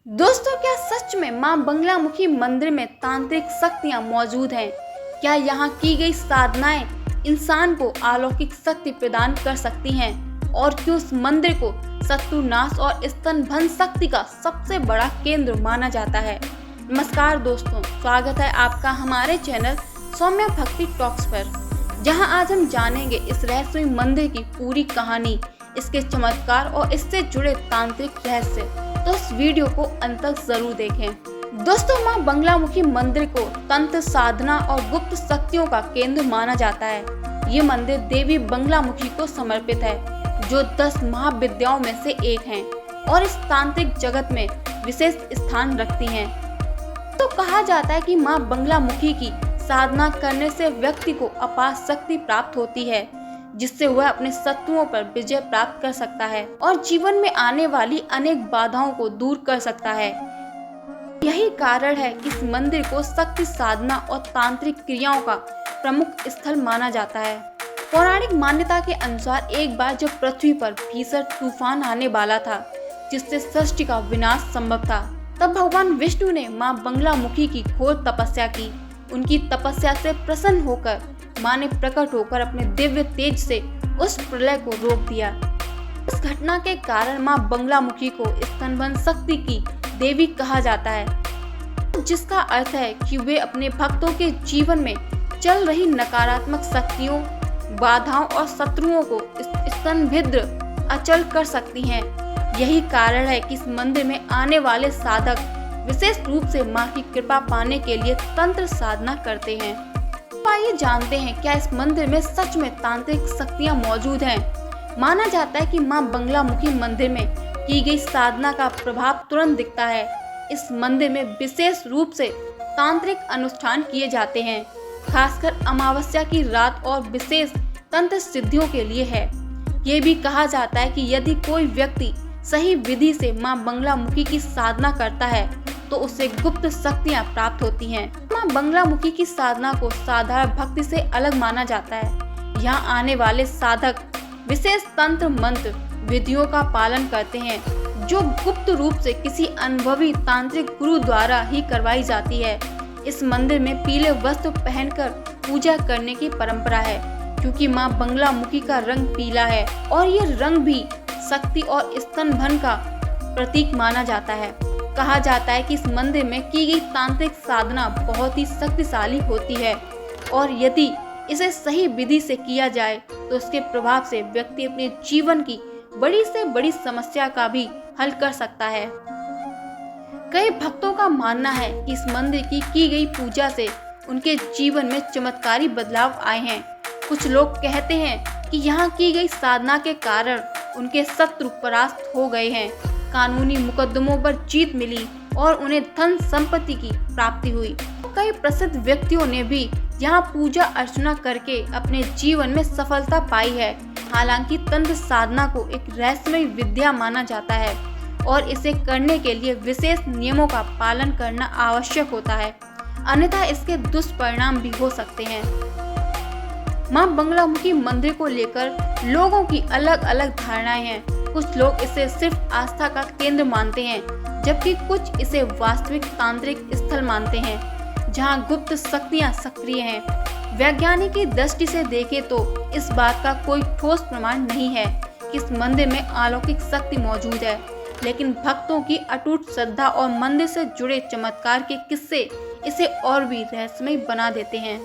दोस्तों, क्या सच में मां बगलामुखी मंदिर में तांत्रिक शक्तियां मौजूद हैं? क्या यहाँ की गई साधनाएं इंसान को अलौकिक शक्ति प्रदान कर सकती हैं? और क्यों इस मंदिर को शत्रुनाश और स्तनभन शक्ति का सबसे बड़ा केंद्र माना जाता है? नमस्कार दोस्तों, स्वागत है आपका हमारे चैनल सौम्या भक्ति टॉक्स पर, जहां आज हम जानेंगे इस रहस्यमय मंदिर की पूरी कहानी, इसके चमत्कार और इससे जुड़े तांत्रिक रहस्य। तो इस वीडियो को अंत तक जरूर देखें। दोस्तों, मां बगलामुखी मंदिर को तंत्र साधना और गुप्त शक्तियों का केंद्र माना जाता है। ये मंदिर देवी बगलामुखी को समर्पित है, जो 10 महाविद्याओं में से एक हैं और इस तांत्रिक जगत में विशेष स्थान रखती हैं। तो कहा जाता है कि मां बगलामुखी की साधना करने से व्यक्ति को अपार शक्ति प्राप्त होती है, जिससे वह अपने शत्रुओं पर विजय प्राप्त कर सकता है और जीवन में आने वाली अनेक बाधाओं को दूर कर सकता है। यही कारण है कि इस मंदिर को शक्ति साधना और तांत्रिक क्रियाओं का प्रमुख स्थल माना जाता है। पौराणिक मान्यता के अनुसार एक बार जब पृथ्वी पर भीषण तूफान आने वाला था, जिससे सृष्टि का विनाश संभव था, तब भगवान विष्णु ने मां बगलामुखी की घोर तपस्या की। उनकी तपस्या से प्रसन्न होकर मां ने प्रकट होकर अपने दिव्य तेज से उस प्रलय को रोक दिया। इस घटना के कारण मां बगलामुखी को स्तनभन शक्ति की देवी कहा जाता है, जिसका अर्थ है कि वे अपने भक्तों के जीवन में चल रही नकारात्मक शक्तियों, बाधाओं और शत्रुओं को स्तंभिद्र अचल कर सकती हैं। यही कारण है कि इस मंदिर में आने वाले साधक विशेष रूप से मां की कृपा पाने के लिए तंत्र साधना करते हैं। आइए जानते हैं, क्या इस मंदिर में सच में तांत्रिक शक्तियां मौजूद हैं? माना जाता है कि मां बगलामुखी मंदिर में की गई साधना का प्रभाव तुरंत दिखता है। इस मंदिर में विशेष रूप से तांत्रिक अनुष्ठान किए जाते हैं, खासकर अमावस्या की रात और विशेष तंत्र सिद्धियों के लिए है। ये भी कहा जाता है कि यदि कोई व्यक्ति सही विधि से मां बगलामुखी की साधना करता है तो उसे गुप्त शक्तियां प्राप्त होती हैं। मां बगलामुखी की साधना को साधारण भक्ति से अलग माना जाता है। यहाँ आने वाले साधक विशेष तंत्र मंत्र विधियों का पालन करते हैं, जो गुप्त रूप से किसी अनुभवी तांत्रिक गुरु द्वारा ही करवाई जाती है। इस मंदिर में पीले वस्त्र पहनकर पूजा करने की परंपरा है, क्योंकि मां बगलामुखी का रंग पीला है और ये रंग भी शक्ति और स्तनभन का प्रतीक माना जाता है। कहा जाता है कि इस मंदिर में की गई तांत्रिक साधना बहुत ही शक्तिशाली होती है और यदि इसे सही विधि से किया जाए तो इसके प्रभाव से व्यक्ति अपने जीवन की बड़ी से बड़ी समस्या का भी हल कर सकता है। कई भक्तों का मानना है कि इस मंदिर की गई पूजा से उनके जीवन में चमत्कारी बदलाव आए हैं। कुछ लोग कहते हैं कि यहाँ की गई साधना के कारण उनके शत्रु परास्त हो गए हैं, कानूनी मुकदमों पर जीत मिली और उन्हें धन संपत्ति की प्राप्ति हुई। कई प्रसिद्ध व्यक्तियों ने भी यहाँ पूजा अर्चना करके अपने जीवन में सफलता पाई है। हालांकि तंत्र साधना को एक रहस्यमय विद्या माना जाता है और इसे करने के लिए विशेष नियमों का पालन करना आवश्यक होता है, अन्यथा इसके दुष्परिणाम भी हो सकते हैं। मां बगलामुखी मंदिर को लेकर लोगों की अलग अलग धारणाएं हैं। कुछ लोग इसे सिर्फ आस्था का केंद्र मानते हैं, जबकि कुछ इसे वास्तविक तांत्रिक स्थल मानते हैं, जहां गुप्त शक्तियां सक्रिय हैं। वैज्ञानिक की दृष्टि से देखें तो इस बात का कोई ठोस प्रमाण नहीं है कि इस मंदिर में अलौकिक शक्ति मौजूद है, लेकिन भक्तों की अटूट श्रद्धा और मंदिर से जुड़े चमत्कार के किस्से इसे और भी रहस्यमय बना देते हैं।